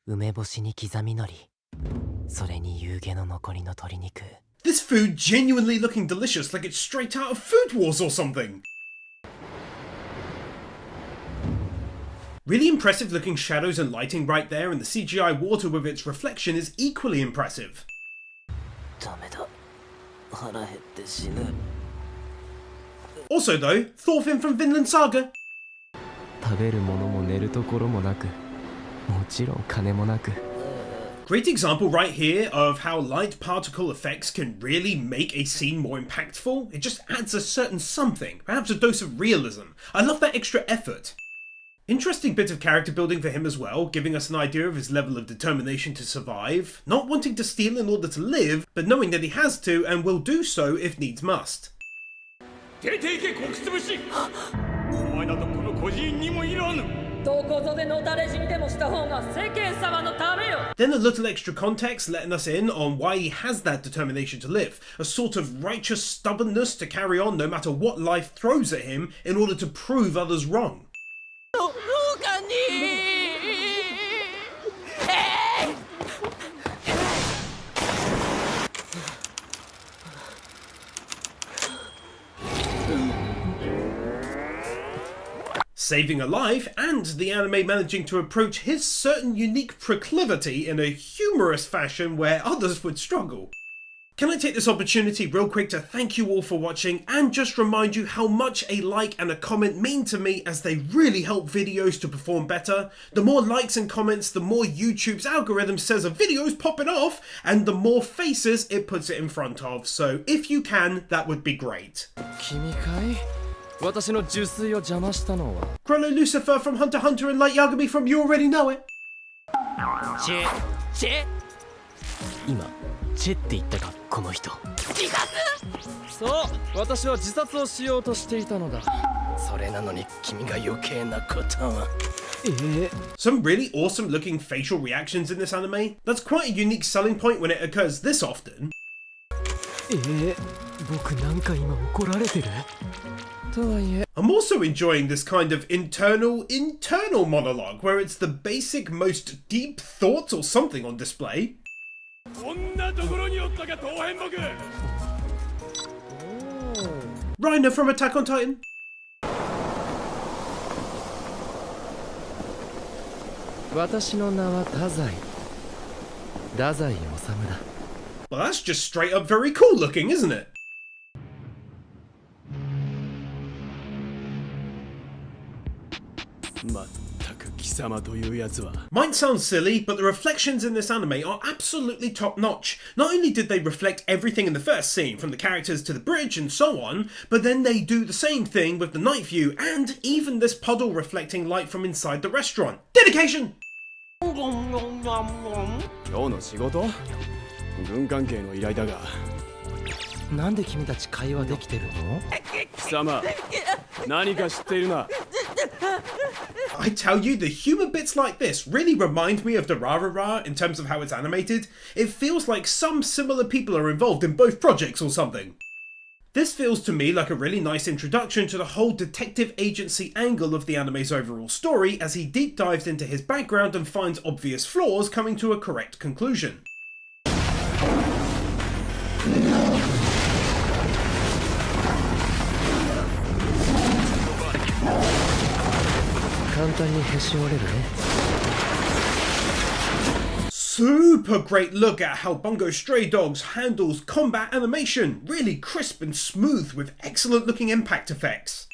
梅干しに刻み海苔。それに夕げの残りの鶏肉。 This food genuinely looking delicious, like it's straight out of Food Wars or something. Really impressive looking shadows and lighting right there, and the CGI water with its reflection is equally impressive. ダメだ。腹減って死ぬ。 Also though, Thorfinn from Vinland Saga. 食べるものも寝るところもなく、もちろん金もなく。 Great example right here of how light particle effects can really make a scene more impactful. It just adds a certain something, perhaps a dose of realism. I love that extra effort. Interesting bit of character building for him as well, giving us an idea of his level of determination to survive, not wanting to steal in order to live, but knowing that he has to and will do so if needs must. Then a little extra context letting us in on why he has that determination to live, a sort of righteous stubbornness to carry on no matter what life throws at him in order to prove others wrong. Saving a life, and the anime managing to approach his certain unique proclivity in a humorous fashion where others would struggle. Can I take this opportunity real quick to thank you all for watching and just remind you how much a like and a comment mean to me, as they really help videos to perform better. The more likes and comments, the more YouTube's algorithm says a video's popping off, and the more faces it puts it in front of. So if you can, that would be great. Chrollo Lucifer from Hunter x Hunter and Light Yagami from You Already Know It. 今、チェって言ったか、この人。自殺？そう、私は自殺をしようとしていたのだ。それなのに君が余計なことを。Some really awesome looking facial reactions in this anime. That's quite a unique selling point when it occurs this often. 僕なんか今怒られてる？ I'm also enjoying this kind of internal monologue where it's the basic, most deep thoughts or something on display. Reiner from Attack on Titan. Well, that's just straight up very cool looking, isn't it? Might sound silly, but the reflections in this anime are absolutely top notch. Not only did they reflect everything in the first scene, from the characters to the bridge and so on, but then they do the same thing with the night view and even this puddle reflecting light from inside the restaurant. Dedication! 今日の仕事？軍関係の依頼だが。なんで君たち会話できてるの？貴様、何か知っているな。 I tell you, the humor bits like this really remind me of the Rarara in terms of how it's animated. It feels like some similar people are involved in both projects or something. This feels to me like a really nice introduction to the whole detective agency angle of the anime's overall story, as he deep dives into his background and finds obvious flaws, coming to a correct conclusion. Super great look at how Bungo Stray Dogs handles combat animation, really crisp and smooth with excellent looking impact effects.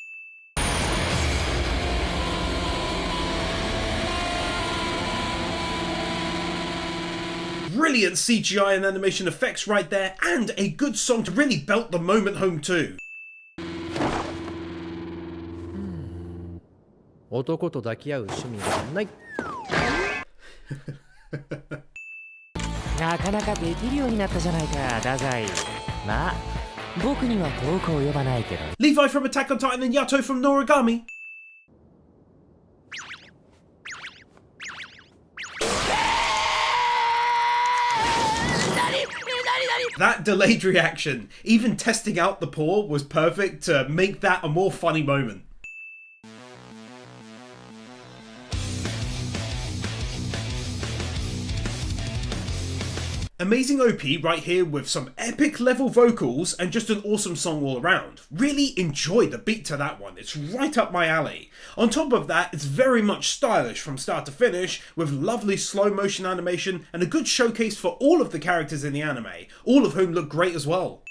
Brilliant CGI and animation effects right there, and a good song to really belt the moment home too. 男と抱き合う趣味はない。なかなかできるようになったじゃないか、太宰。まあ、僕には遠く及ばないけど。Levi from Attack on Titan and Yato from Noragami. That delayed reaction, even testing out the paw, was perfect to make that a more funny moment. Amazing OP right here with some epic level vocals and just an awesome song all around. Really enjoy the beat to that one, it's right up my alley. On top of that, it's very much stylish from start to finish, with lovely slow motion animation and a good showcase for all of the characters in the anime, all of whom look great as well.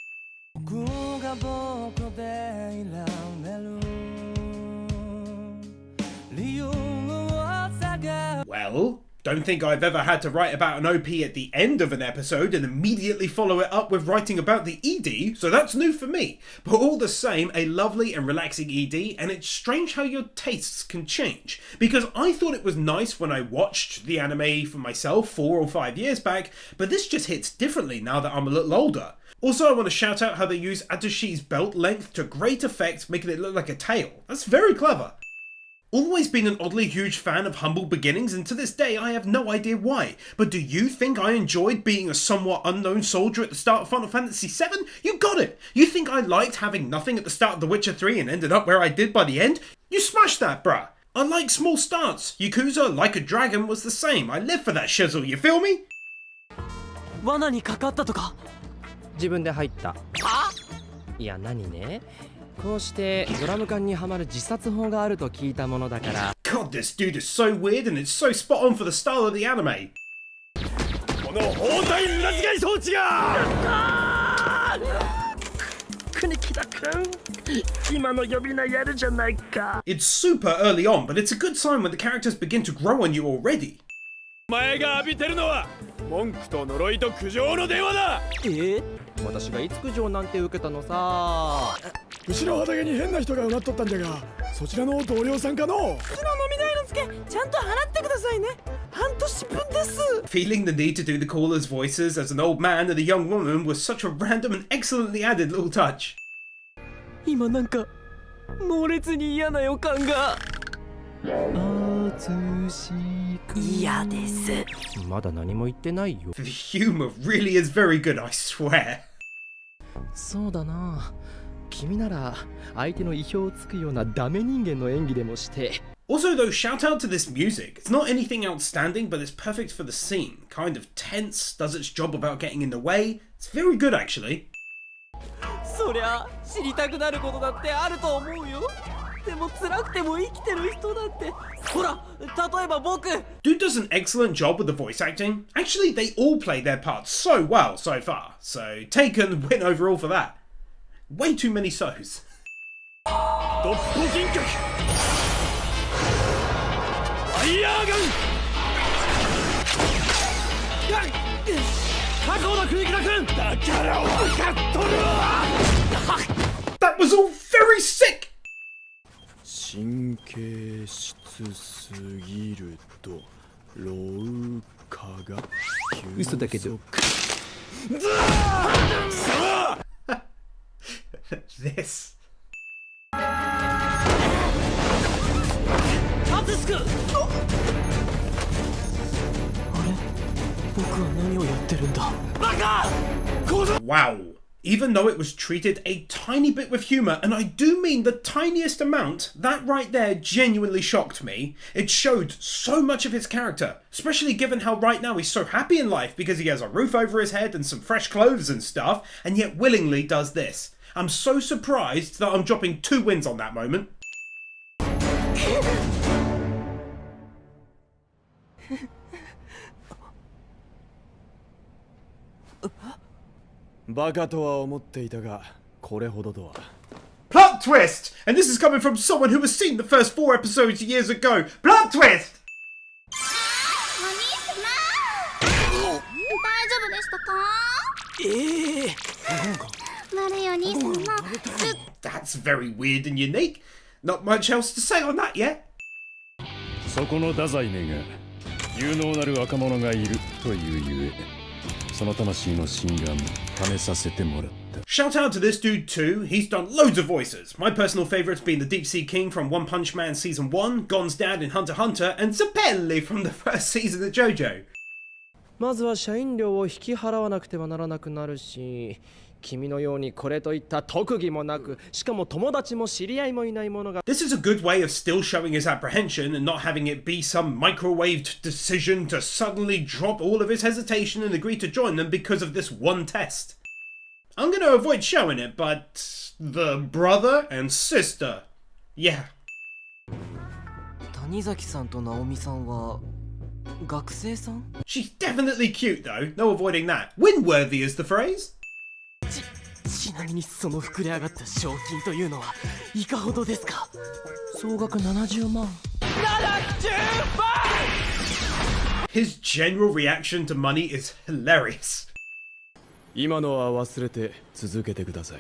Well, don't think I've ever had to write about an OP at the end of an episode and immediately follow it up with writing about the ED, so that's new for me. But all the same, a lovely and relaxing ED, and it's strange how your tastes can change. Because I thought it was nice when I watched the anime for myself 4 or 5 years back, but this just hits differently now that I'm a little older. Also, I want to shout out how they use Atoshi's belt length to great effect, making it look like a tail. That's very clever. Always been an oddly huge fan of humble beginnings, and to this day I have no idea why. But do you think I enjoyed being a somewhat unknown soldier at the start of Final Fantasy VII? You got it! You think I liked having nothing at the start of The Witcher 3 and ended up where I did by the end? You smashed that, bruh! I like small starts. Yakuza, Like a Dragon, was the same. I live for that shizzle, you feel me? 罠にかかったとか自分で入った。いや何ねこうしてドラム缶にはまる自殺法があると聞いたものだから。God, this dude is so weird and it's so spot on for the style of the anime. この包帯無駄遣い装置が国木田君今の呼び名やるじゃないか。 It's super early on, but it's a good sign when the characters begin to grow on you already. お前が浴びてるのは文句と呪いと苦情の電話だ。私がいつ苦情なんて受けたのさ。後ろ畑に変な人がうなっとったんじゃが、そちらの同僚さんかの。うちの飲み代のツケちゃんと払ってくださいね。半年分です。 Feeling the need to do the callers' voices as an old man and a young woman was such a random and excellently added little touch. 今なんか猛烈に嫌な予感が。嫌です。まだ何も言ってないよ。 The humor really is very good, I swear. そうだな。君なら相手の意表をつくようなダメ人間の演技でもして。 Also though, shout out to this music. It's not anything outstanding, but it's perfect for the scene. Kind of tense, does its job without getting in the way. It's very good actually. そりゃ知りたくなることだってあると思うよ。でも辛くても生きてる人だって。ほら、例えば僕。 Dude does an excellent job with the voice acting. Actually, they all play their parts so well so far. So Taken win overall for that. Way too many so's. ドッポ銀閣ファイヤーガン確保だ国木田君だから分かっとるわ That was all very sick! 神経質すぎると老化が嘘だけど This. アツスク。あれ僕は何をやってるんだ。バカ。 Wow. Even though it was treated a tiny bit with humour, and I do mean the tiniest amount, that right there genuinely shocked me. It showed so much of his character, especially given how right now he's so happy in life because he has a roof over his head and some fresh clothes and stuff, and yet willingly does this. I'm so surprised that I'm dropping 2 wins on that moment. バカとは思っていたが、これほどとは。 Plot twist! And this is coming from someone who has seen the first 4 episodes years ago. Plot twist! 大丈夫でしたか？悪いお兄さんも That's very weird and unique. Not much else to say on that yet. そこの太宰めが有能なる若者がいるというゆえ、その魂の心眼試させてもらった。 Shout out to this dude too. He's done loads of voices. My personal favourites being the Deep Sea King from One Punch Man Season 1, Gon's dad in Hunter x Hunter, and Zappelli from the first season of JoJo. まずは社員料を引き払わなくてはならなくなるし、君のようにこれといった特技もなく、しかも友達も知り合いもいないものが。 This is a good way of still showing his apprehension and not having it be some microwaved decision to suddenly drop all of his hesitation and agree to join them because of this one test. I'm going to avoid showing it, but the brother and sister, yeah. 谷崎さんと直美さんは学生さん？ She's definitely cute though, no avoiding that. Win-worthy is the phrase. ちなみにその膨れ上がった賞金というのはいかほどですか？総額70万。70万！ His general reaction to money is hilarious. 今のは忘れて続けてください。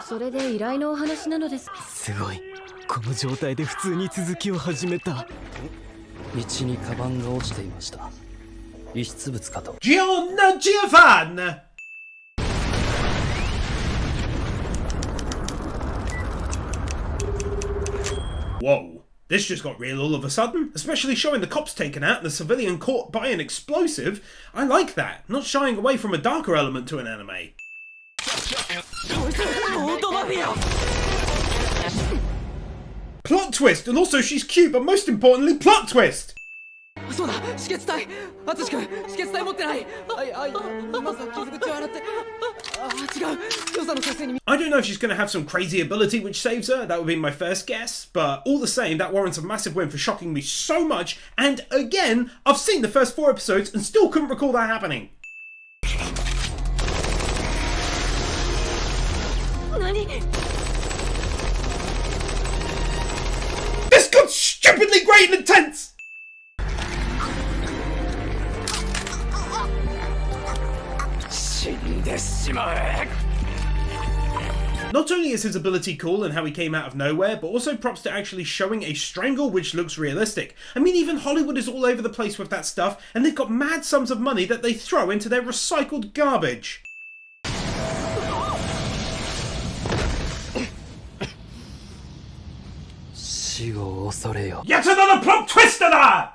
それで依頼のお話なのです。すごい。この状態で普通に続きを始めた。道にカバンが落ちていました。遺失物かと。Giovanna! Whoa, this just got real all of a sudden, especially showing the cops taken out and the civilian caught by an explosive. I like that, not shying away from a darker element to an anime. Plot twist, and also she's cute, but most importantly, plot twist! そうだ、止血帯。淳君、止血帯持ってない。まずは傷口を洗って。違う。調査の先生に。 I don't know if she's going to have some crazy ability which saves her, that would be my first guess, but all the same, that warrants a massive win for shocking me so much, and again, I've seen the first 4 episodes and still couldn't recall that happening. 何？ This got stupidly great and intense! Not only is his ability cool and how he came out of nowhere, but also props to actually showing a strangle which looks realistic. I mean, even Hollywood is all over the place with that stuff, and they've got mad sums of money that they throw into their recycled garbage. Yet another plot twister there!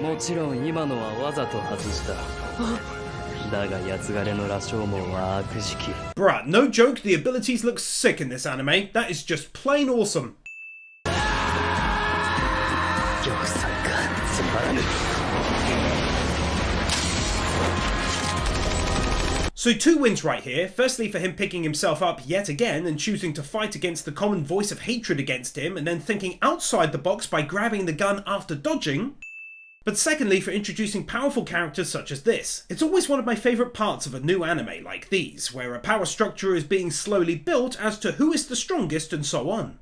もちろん今のはわざと外した。だが八つ枯れの羅生門は悪時期。 Bruh, no joke, the abilities look sick in this anime. That is just plain awesome. 玉さんか、つまらぬ。 So 2 wins right here, firstly for him picking himself up yet again and choosing to fight against the common voice of hatred against him and then thinking outside the box by grabbing the gun after dodging. But secondly for introducing powerful characters such as this. It's always one of my favourite parts of a new anime like these, where a power structure is being slowly built as to who is the strongest and so on.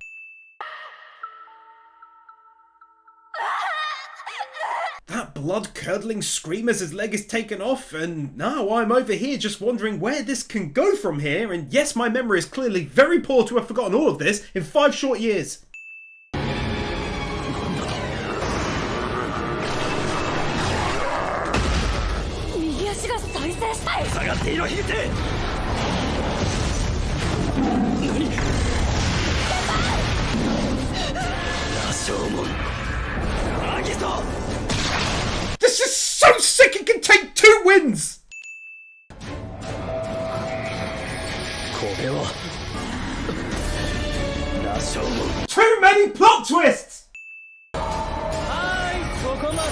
That blood-curdling scream as his leg is taken off, and now I'm over here just wondering where this can go from here, and yes, my memory is clearly very poor to have forgotten all of this in 5 short years. 右足が再生したい。下がっていろ、ヒゲテ。何？羅生門。アギト。 This is so sick it can take 2 wins! これは羅生門。 Too many plot twists! はい、そこまで。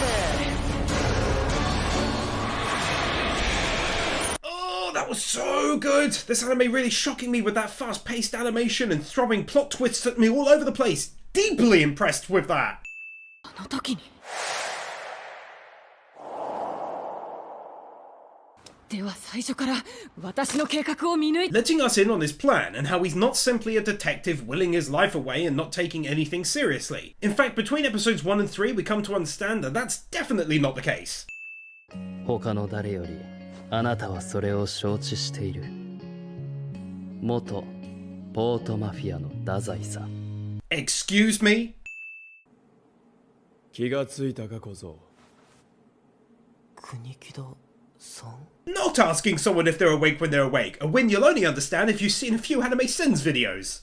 Oh, that was so good! This anime really shocking me with that fast-paced animation and throwing plot twists at me all over the place. Deeply impressed with that! あの時に。では最初から私の計画を見抜いて。 Letting us in on his plan and how he's not simply a detective willing his life away and not taking anything seriously. In fact, between episodes 1 and 3 we come to understand that that's definitely not the case. 他の誰よりあなたはそれを承知している。元ポートマフィアの太宰さん。 Excuse me? 気がついたか小僧。国木戸さん。 Not asking someone if they're awake when they're awake, a win you'll only understand if you've seen a few Anime Sins videos.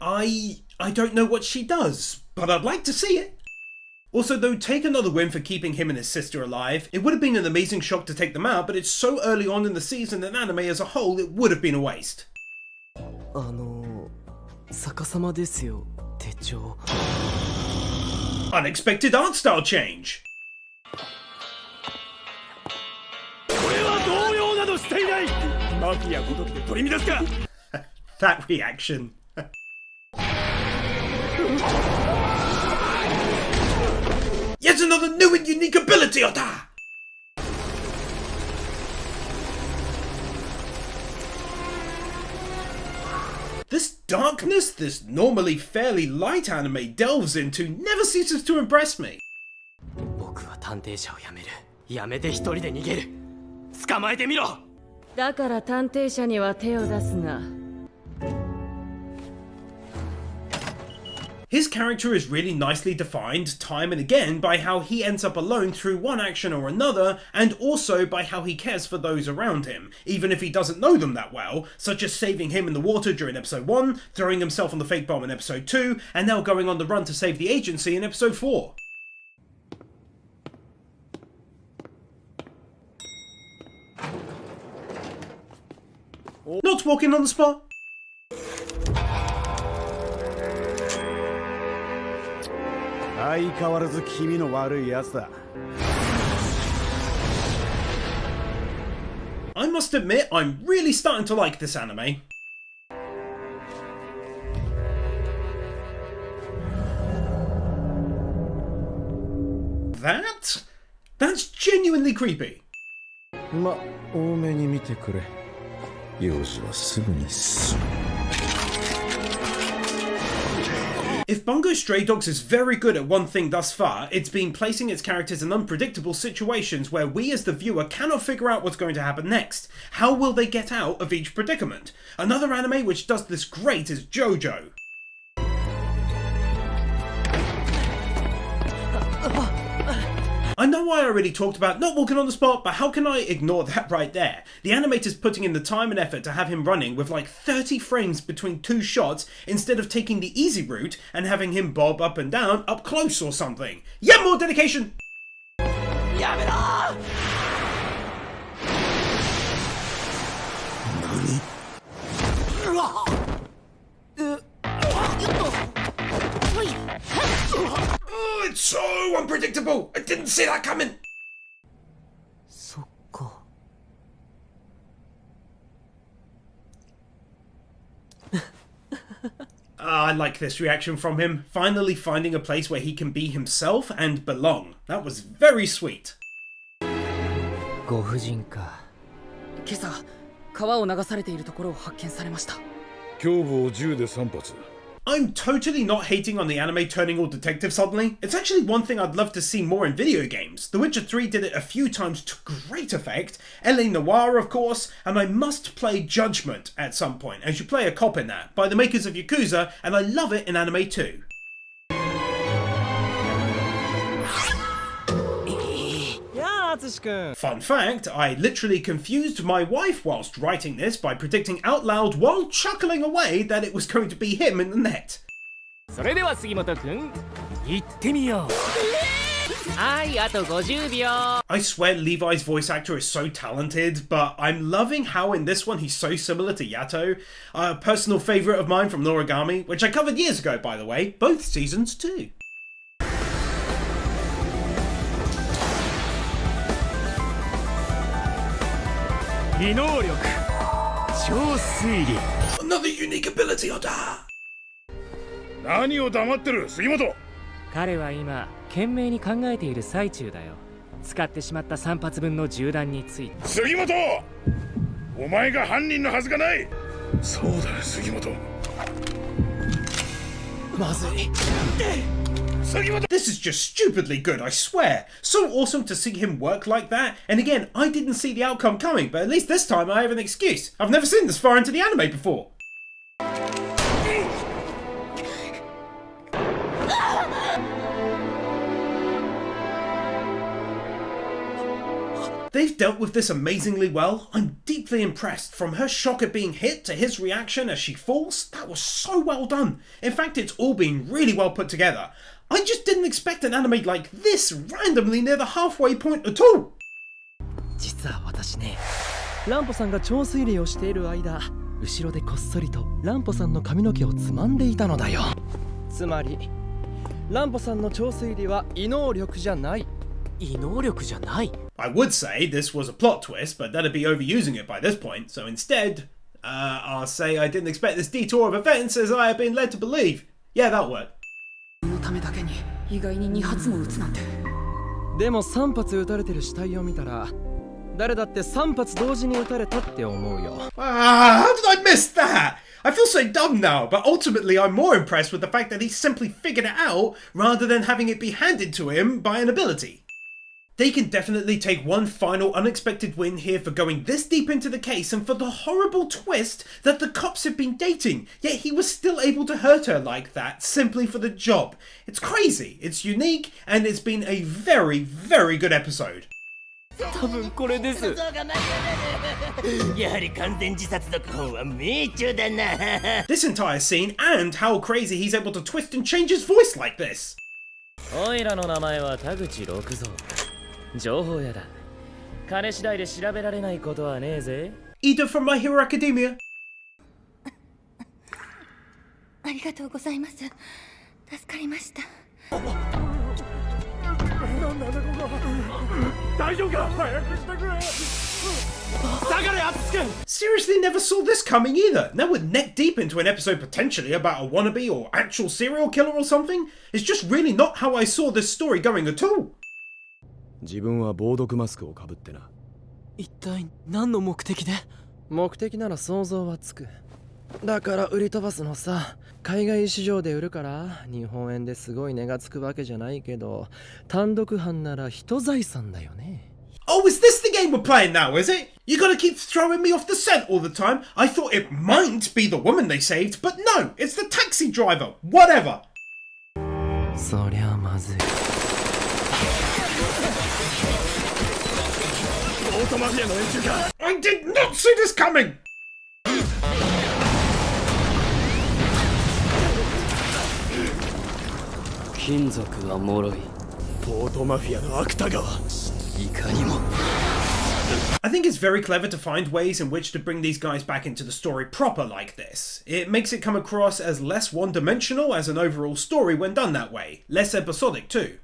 I don't know what she does, but I'd like to see it. Also though, take another win for keeping him and his sister alive. It would have been an amazing shock to take them out, but it's so early on in the season and anime as a whole, it would have been a waste. 逆さまですよ、手帳。 Unexpected art style change. 俺は同様などしていない。マフィアごときで取り乱すか。That reaction. Yet another new and unique ability, Ota! This darkness this normally fairly light anime delves into never ceases to impress me. 僕は探偵者を辞める。辞めて一人で逃げる。捕まえてみろ。だから探偵者には手を出すな。 His character is really nicely defined time and again by how he ends up alone through one action or another, and also by how he cares for those around him, even if he doesn't know them that well, such as saving him in the water during episode 1, throwing himself on the fake bomb in episode 2, and now going on the run to save the agency in episode 4. Not walking on the spot. I must admit, I'm really starting to like this anime. That's genuinely creepy. ま、多めに見てくれ。用事はすぐに済む。 If Bungo Stray Dogs is very good at one thing thus far, it's been placing its characters in unpredictable situations where we as the viewer cannot figure out what's going to happen next. How will they get out of each predicament? Another anime which does this great is JoJo. I know I already talked about not walking on the spot, but how can I ignore that right there? The animator's putting in the time and effort to have him running with like 30 frames between two shots instead of taking the easy route and having him bob up and down up close or something. Yeah, more dedication! Oh, it's so unpredictable! I didn't see that coming! そっか。I like this reaction from him, finally finding a place where he can be himself and belong. That was very sweet. ご婦人か。今朝、川を流されているところを発見されました。胸部を銃で3発。 I'm totally not hating on the anime turning all detective suddenly. It's actually one thing I'd love to see more in video games. The Witcher 3 did it a few times to great effect. L.A. Noire, of course, and I must play Judgment at some point, as you play a cop in that, by the makers of Yakuza, and I love it in anime too. Fun fact, I literally confused my wife whilst writing this by predicting out loud while chuckling away that it was going to be him in the net. それでは杉本くん、行ってみよう。はい、あと50秒。I swear Levi's voice actor is so talented, but I'm loving how in this one he's so similar to Yato, a personal favourite of mine from Noragami, which I covered years ago by the way, both seasons too. Another unique ability, Oda! 何を黙ってる、杉本。彼は今懸命に考えている最中だよ。使ってしまった3発分の銃弾について。杉本、お前が犯人のはずがない。そうだよ、杉本。まずい。This is just stupidly good, I swear. So awesome to see him work like that. And again, I didn't see the outcome coming, but at least this time I have an excuse. I've never seen this far into the anime before. They've dealt with this amazingly well. I'm deeply impressed. From her shock at being hit to his reaction as she falls, that was so well done. In fact, it's all been really well put together. I just didn't expect an anime like this randomly near the halfway point at all. 実は私ね、ランポさんが蝶推理をしている間、後ろでこっそりとランポさんの髪の毛をつまんでいたのだよ。つまり、ランポさんの蝶推理は異能力じゃない。異能力じゃない。I would say this was a plot twist, but that'd be overusing it by this point, so instead, I'll say I didn't expect this detour of events as I have been led to believe. Yeah, that'll work. のためだけに意外に2発も撃つなんて。でも3発撃たれてる死体を見たら、誰だって3発同時に撃たれたって思うよ。How did I miss that? I feel so dumb now, but ultimately I'm more impressed with the fact that he simply figured it out rather than having it be handed to him by an ability. They can definitely take one final unexpected win here for going this deep into the case and for the horrible twist that the cops have been dating, yet he was still able to hurt her like that simply for the job. It's crazy, it's unique, and it's been a very, very good episode. 多分これです。やはり完全自殺読本は命中だな。This entire scene and how crazy he's able to twist and change his voice like this. おいらの名前は田口六蔵。情報屋だ。金次第で調べられないことはねえぜ。Ida from My Hero Academia. ありがとうございます。助かりました。大丈夫か？早くしてくれ。 Seriously never saw this coming either. Now we're neck deep into an episode potentially about a wannabe or actual serial killer or something. It's just really not how I saw this story going at all. 自分は防毒マスクをかぶってな。一体何の目的で？目的なら想像はつく。だから売り飛ばすのさ。海外市場で売るから日本円ですごい値がつくわけじゃないけど、単独犯なら人財産だよね。Oh, is this the game we're playing now, is it? You gotta keep throwing me off the scent all the time. I thought it might be the woman they saved, but no, it's the taxi driver. Whatever. そりゃまずい。オートマフィアの連中か。 I did not see this coming. 金属は脆い。オートマフィアの芥川。いかにも。I think it's very clever to find ways in which to bring these guys back into the story proper like this. It makes it come across as less one-dimensional as an overall story when done that way. Less episodic too.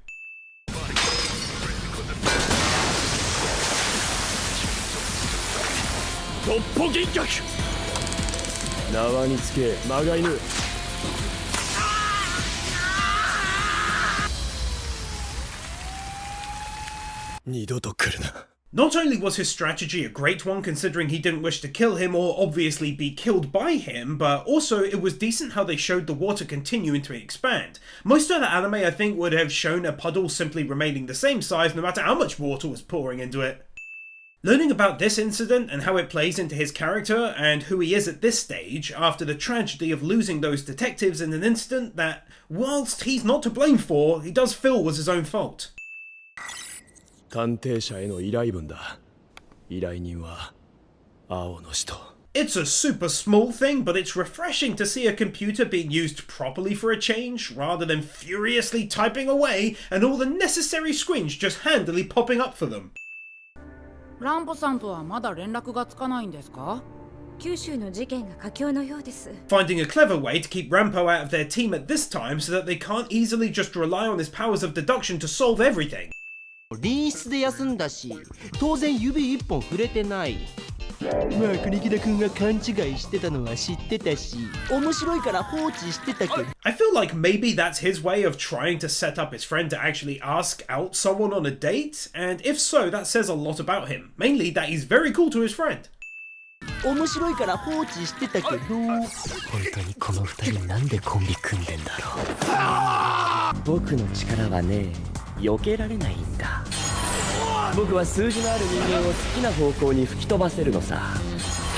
トッポ銀脚。縄につけまが犬。二度と来るな。 Not only was his strategy a great one considering he didn't wish to kill him or obviously be killed by him, but also it was decent how they showed the water continuing to expand. Most other anime I think would have shown a puddle simply remaining the same size no matter how much water was pouring into it. Learning about this incident and how it plays into his character and who he is at this stage after the tragedy of losing those detectives in an incident that, whilst he's not to blame for, he does feel was his own fault. 探偵者への依頼文だ。依頼人は青の人。 It's a super small thing, but it's refreshing to see a computer being used properly for a change, rather than furiously typing away and all the necessary screens just handily popping up for them. ランボさんとはまだ連絡がつかないんですか？九州の事件が佳境のようです。 Finding a clever way to keep Rampo out of their team at this time so that they can't easily just rely on his powers of deduction to solve everything. 隣室で休んだし、当然指一本触れてない。まあ国木田君が勘違いしてたのは知ってたし、面白いから放置してたけど。I feel like maybe that's his way of trying to set up his friend to actually ask out someone on a date, and if so, that says a lot about him. Mainly that he's very cool to his friend. 面白いから放置してたけど。本当にこの二人なんでコンビ組んでんだろう。僕の力はね、避けられないんだ。僕は数字のある人間を好きな方向に吹き飛ばせるのさ。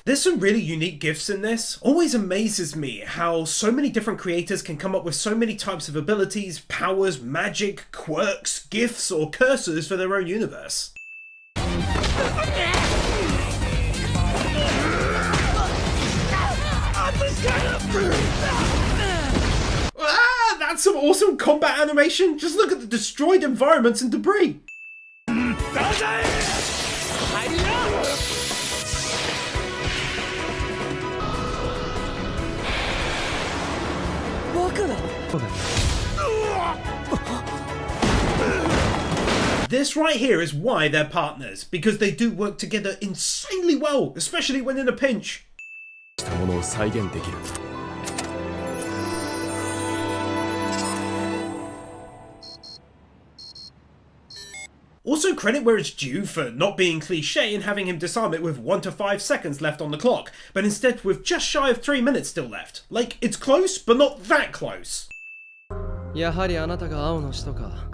There's some really unique gifts in this. Always amazes me how so many different creators can come up with so many types of abilities, powers, magic, quirks, gifts, or curses for their own universe. Ah, that's some awesome combat animation. Just look at the destroyed environments and debris. This right here is why they're partners, because they do work together insanely well, especially when in a pinch. したものを再現できる。 Also credit where it's due for not being cliche and having him disarm it with 1 to 5 seconds left on the clock, but instead with just shy of 3 minutes still left. Like, it's close, but not that close. やはりあなたが青の人か。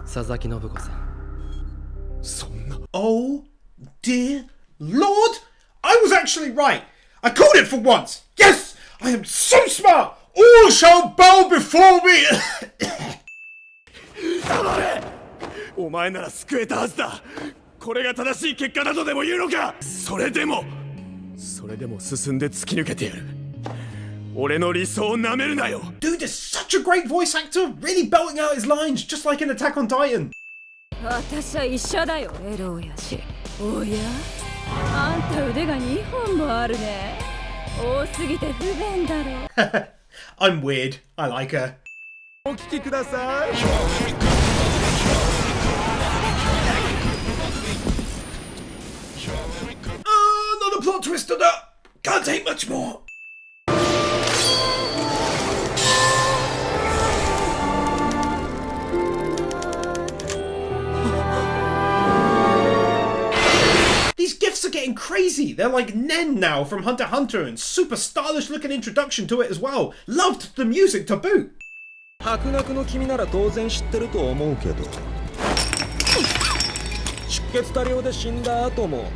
佐々木信子さん。そんな。 Oh dear Lord! I was actually right! I called it for once! Yes! I am so smart! All shall bow before me! 黙れ！お前なら救えたはずだ。これが正しい結果だとでも言うのか。それでも進んで突き抜けてやる。俺の理想をなめるなよ。 Dude is such a great voice actor, really belting out his lines just like in Attack on Titan. 私は医者だよエローやし。おやあんた腕が2本もあるね。多すぎて不便だろ。I'm weird. I like her. お聞きください。 Another plot twister that can't take much more. These gifts are getting crazy. They're like Nen now from Hunter x Hunter and super stylish looking introduction to it as well. Loved the music to boot. 白濁の君なら当然知ってると思うけど出血多量で死んだ後も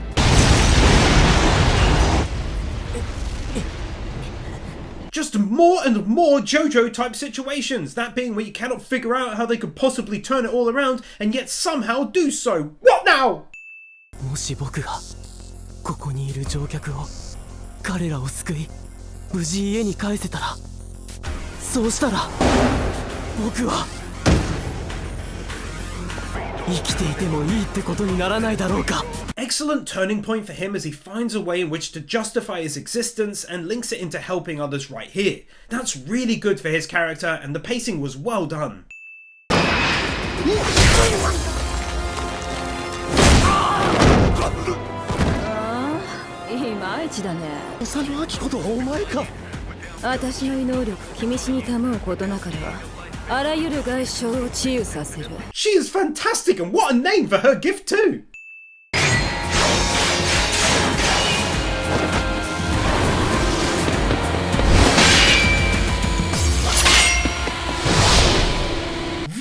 Just more and more JoJo type situations, that being where you cannot figure out how they could possibly turn it all around and yet somehow do so. What now? もし僕がここにいる乗客を彼らを救い無事家に帰せたらそうしたら僕は生きていてもいいってことにならないだろうか。 Excellent turning point for him as he finds a way in which to justify his existence and links it into helping others right here. That's really good for his character and the pacing was well done. いまいちだね。佐野明子とお前か。私の異能力君死にたまうことなからあらゆる外傷を治癒させる。 She is fantastic and what a name for her gift too!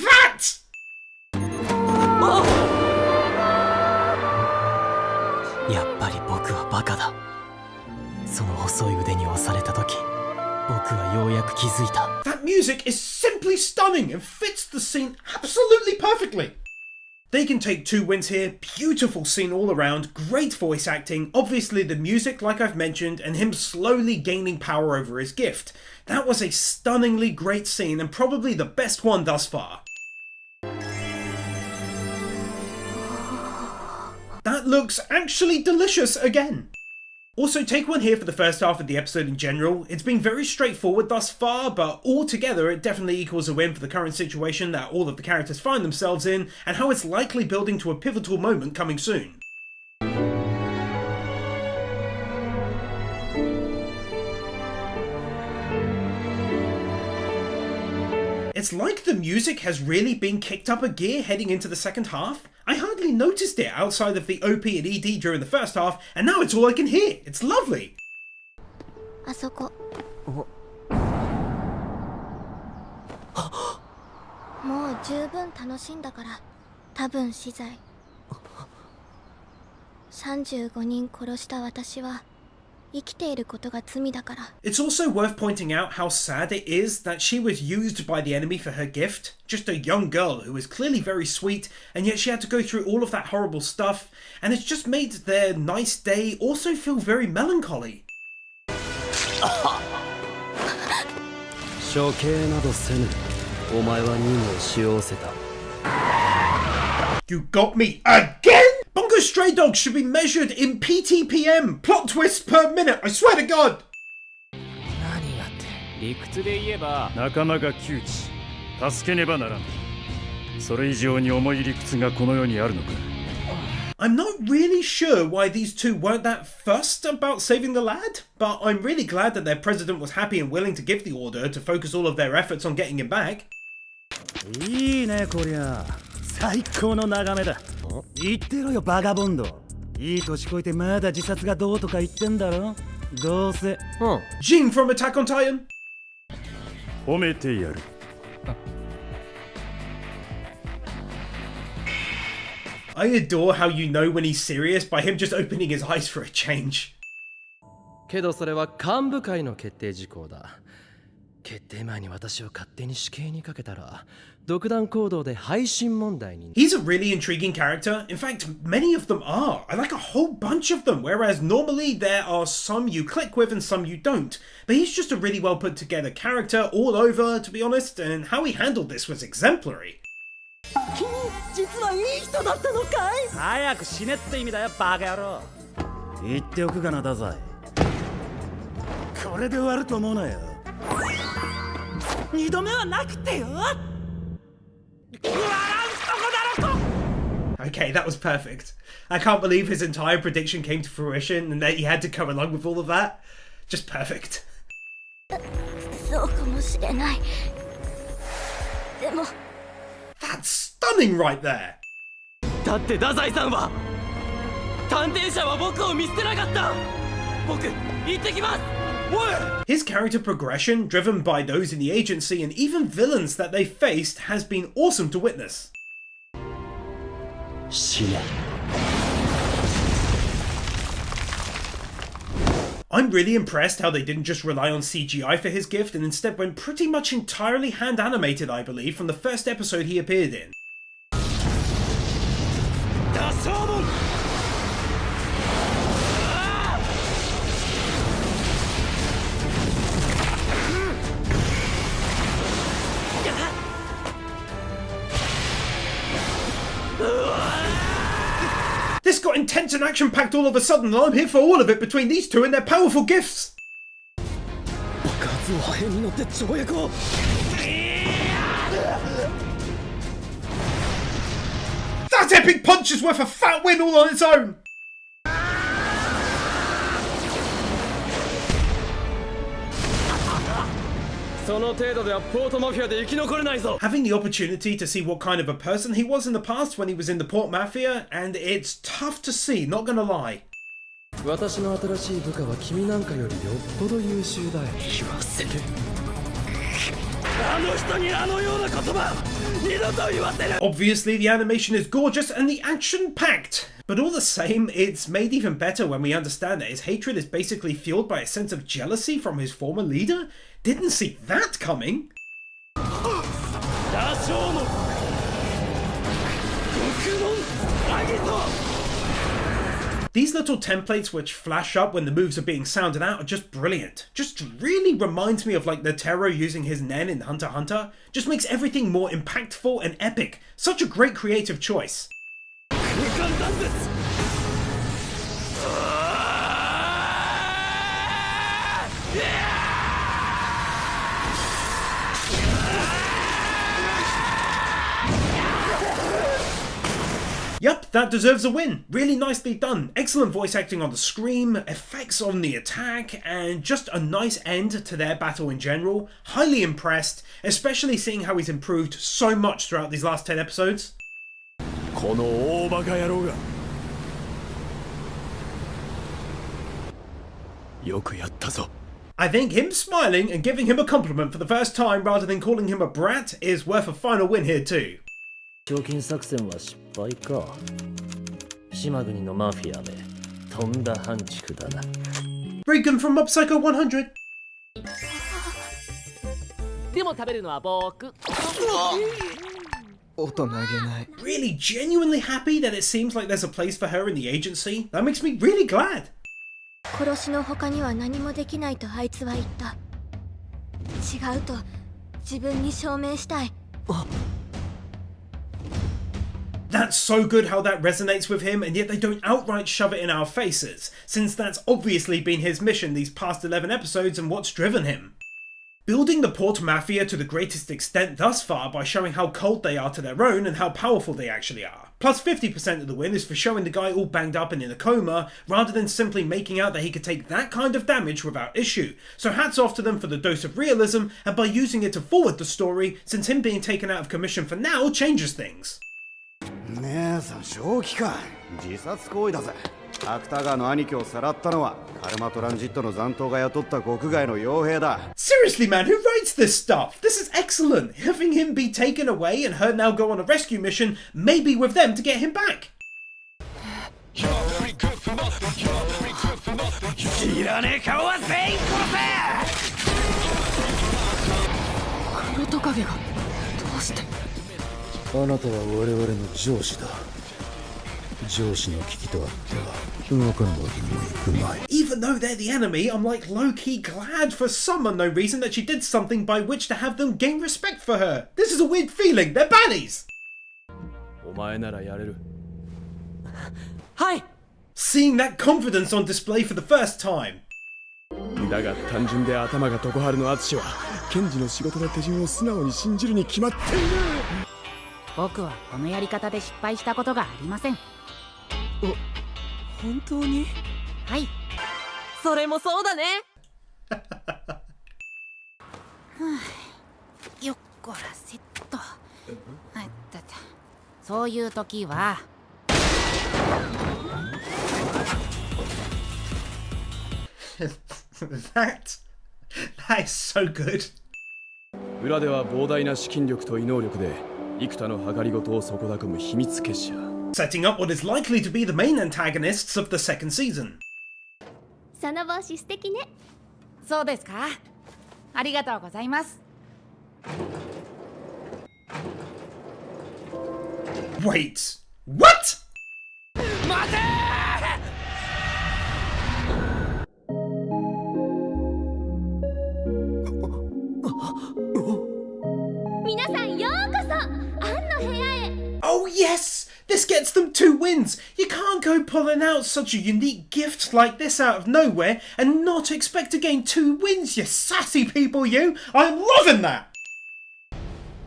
That! やっぱり僕はバカだ。その細い腕に押された時僕はようやく気づいた。 That music is simply stunning and fits the scene absolutely perfectly. They can take 2 wins here, beautiful scene all around, great voice acting, obviously the music like I've mentioned, and him slowly gaining power over his gift. That was a stunningly great scene and probably the best one thus far. That looks actually delicious again. Also, take one here for the first half of the episode in general. It's been very straightforward thus far, but altogether it definitely equals a win for the current situation that all of the characters find themselves in, and how it's likely building to a pivotal moment coming soon. It's like the music has really been kicked up a gear heading into the second half. I hardly noticed it outside of the OP and ED during the first half, and now it's all I can hear. It's lovely. あそこもう十分楽しんだから多分死罪35人殺した私は生きていることが罪だから。 It's also worth pointing out how sad it is that she was used by the enemy for her gift. Just a young girl who was clearly very sweet, and yet she had to go through all of that horrible stuff, and it's just made their nice day also feel very melancholy. 処刑などせぬ。お前は任務をしおせた。 You got me again? Bungo Stray Dogs should be measured in PTPM, plot twists per minute, I swear to God! 何やって理屈で言えば仲間が窮地助けねばならんそれ以上に重い理屈がこの世にあるのか I'm not really sure why these two weren't that fussed about saving the lad, but I'm really glad that their president was happy and willing to give the order to focus all of their efforts on getting him back. いいねこりゃ最高の眺めだ言ってろよバガボンドいい年こいてまだ自殺がどうとか言ってんだろどうせ Jin from Attack on Titan? 褒めてやる I adore how you know when he's serious by him just opening his eyes for a change. けどそれは幹部会の決定事項だ。決定前に私を勝手に死刑にかけたら独断行動で配信問題に。 He's a really intriguing character. In fact, many of them are. I like a whole bunch of them, whereas normally there are some you click with and some you don't. But he's just a really well put together character all over, to be honest, and how he handled this was exemplary. 実はいい人だったのかい早く死ねって意味だよバカ野郎言っておくがなだざいこれで終わると思うなよ二度目はなくてよ Okay, that was perfect. I can't believe his entire prediction came to fruition and that he had to come along with all of that. Just perfect. そうかもしれない。でも That's stunning right there. だって太宰さんは探偵社は僕を見捨てなかった僕行ってきます His character progression, driven by those in the agency and even villains that they faced, has been awesome to witness. 死ね。 I'm really impressed how they didn't just rely on CGI for his gift and instead went pretty much entirely hand animated, I believe, from the first episode he appeared in. This got intense and action-packed all of a sudden, and I'm here for all of it between these two and their powerful gifts! 爆発を破片に乗って跳躍を That epic punch is worth a fat win all on its own! Having the opportunity to see what kind of a person he was in the past when he was in the Port Mafia, and it's tough to see, not gonna lie. 私の新しい部下は君なんかよりよっぽど優秀だよ。言わせる。あの人にあのような言葉二度と言わせる Obviously, the animation is gorgeous and the action-packed. But all the same, it's made even better when we understand that his hatred is basically fueled by a sense of jealousy from his former leader. Didn't see that coming. These little templates which flash up when the moves are being sounded out are just brilliant. Just really reminds me of like Netero using his Nen in Hunter x Hunter. Just makes everything more impactful and epic. Such a great creative choice. Yup, that deserves a win. Really nicely done. Excellent voice acting on the scream, effects on the attack, and just a nice end to their battle in general. Highly impressed, especially seeing how he's improved so much throughout these last 10 episodes. この大バカ野郎がよくやったぞ I think him smiling and giving him a compliment for the first time rather than calling him a brat is worth a final win here too. 賞金作戦は失敗か島国のマフィアでとんだ半畜だな Regan from Mob Psycho 100. でも食べるのは僕。大人げない。 Really genuinely happy that it seems like there's a place for her in the agency. That makes me really glad. 殺しの他には何もできないとあいつは言った。違うと自分に証明したい。 That's so good how that resonates with him, and yet they don't outright shove it in our faces, since that's obviously been his mission these past 11 episodes and what's driven him. Building the Port Mafia to the greatest extent thus far by showing how cold they are to their own and how powerful they actually are. Plus 50% of the win is for showing the guy all banged up and in a coma, rather than simply making out that he could take that kind of damage without issue. So hats off to them for the dose of realism, and by using it to forward the story, since him being taken out of commission for now changes things. 姉さん正気か。自殺行為だぜ。芥川の兄貴をさらったのはカルマトランジットの残党が雇った国外の傭兵だ。 Seriously, man, who writes this stuff? This is excellent. Having him be taken away and her now go on a rescue mission, maybe with them to get him back. 知らねえ顔は全員殺せ。黒トカゲがどうして？あなたは我々の上司だ。上司の危機とあっては動かぬわけにもいくまい。 Even though they're the enemy, I'm like low-key glad for some unknown reason that she did something by which to have them gain respect for her. This is a weird feeling. They're baddies. お前ならやれる。はい。 Seeing that confidence on display for the first time. だが単純で頭が常春の淳は検事の仕事の手順を素直に信じるに決まっている。僕はこのやり方で失敗したことがありません。本当に？はい。それもそうだね。よっこらせっと。そういう時は。that is so good. 裏では膨大な資金力と異能力で幾多の計りごとを損なくむ秘密結社。 Setting up what is likely to be the main antagonists of the second season. その帽子素敵ね。そうですか。ありがとうございます。 Wait, what? 待て皆さんようこそアンの部屋へ。 Oh yes! This gets them 2 wins! You can't go pulling out such a unique gift like this out of nowhere and not expect to gain 2 wins, you sassy people, you! I'm loving that!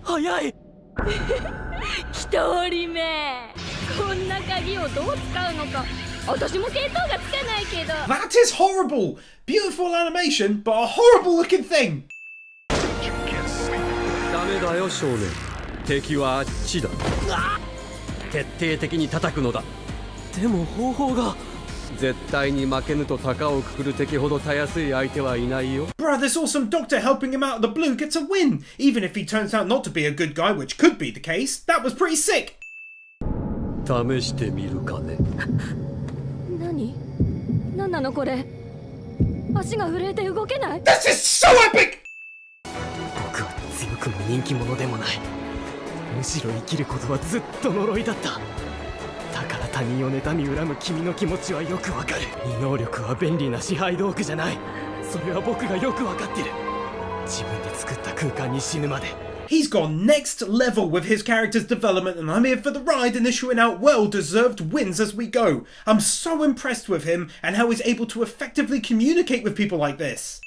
早い。一人目。こんな鍵をどう使うのか私も見当がつかないけど。 That is horrible! Beautiful animation, but a horrible looking thing! ダメだよ少年。敵はあっちだ。徹底的に叩くのだ。でも方法が。絶対に負けぬと高をくくる敵ほどたやすい相手はいないよ。 Bruh, this awesome doctor helping him out of the blue gets a win! Even if he turns out not to be a good guy, which could be the case, that was pretty sick! 試してみるかね。何なのこれ。足が震えて動けない。 This is so epic! 僕は強くも人気者でもない。むしろ生きることはずっと呪いだった。だから他人を妬み恨む君の気持ちはよくわかる。異能力は便利な支配道具じゃない。それは僕がよくわかってる。自分で作った空間に死ぬまで。 He's gone next level with his character's development, and I'm here for the ride and issuing out well-deserved wins as we go. I'm so impressed with him and how he's able to effectively communicate with people like this.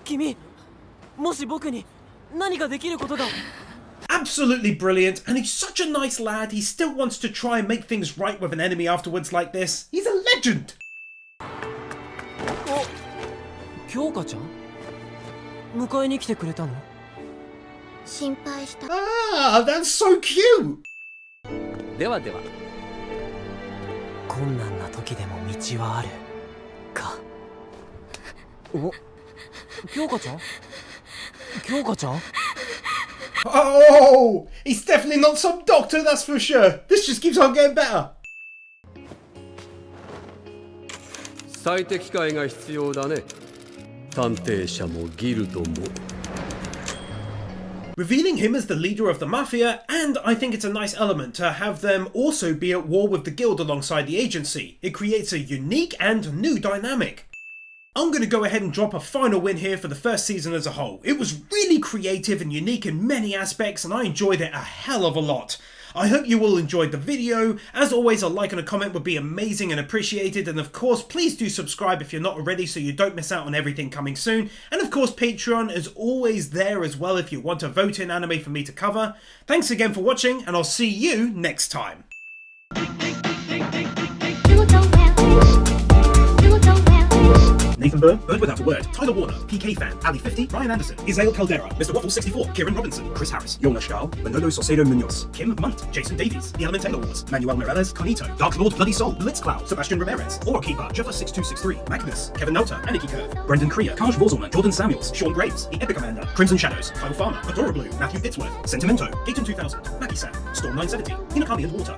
君、もし僕に何かできることが。 Absolutely brilliant, and he's such a nice lad. He still wants to try and make things right with an enemy afterwards like this. He's a legend. 京香ちゃん？迎えに来てくれたの？心配した。 Ah, that's so cute. ではでは。困難な時でも道はあるか。お、京香ちゃん？京香ちゃん？ Oh, he's definitely not some doctor, that's for sure. This just keeps on getting better. 最適解が必要だね。探偵社もギルドも。Revealing him as the leader of the mafia, and I think it's a nice element to have them also be at war with the guild alongside the agency. It creates a unique and new dynamic. I'm going to go ahead and drop a final win here for the first season as a whole. It was really creative and unique in many aspects, and I enjoyed it a hell of a lot. I hope you all enjoyed the video. As always, a like and a comment would be amazing and appreciated, and of course please do subscribe if you're not already so you don't miss out on everything coming soon, and of course Patreon is always there as well if you want to vote in anime for me to cover. Thanks again for watching, and I'll see you next time. Nathan Byrne, Bird Without a Word, Tyler Warner, PK Fan, Ali 50, Ryan Anderson, Isael Caldera, Mr. Waffle 64, Kieran Robinson, Chris Harris, Yona Shgal, Manolo Saucedo Munoz, Kim Munt, Jason Davies, The Elemental Wars, Manuel Morales, Carnito, Dark Lord Bloody Soul, Blitzcloud, Sebastian Ramirez, Aura Keeper, Jaffa 6263, Magnus, Kevin Nota, Aniki Curve, Brendan Krier, Kaj Vorzelman, Jordan Samuels, Sean Graves, The Epic Amanda, Crimson Shadows, Kyle Farmer, Adora Blue, Matthew Fitzworth, Sentimento, Gaten 2000, Mackie Sam, Storm 970, Hinakami and Water.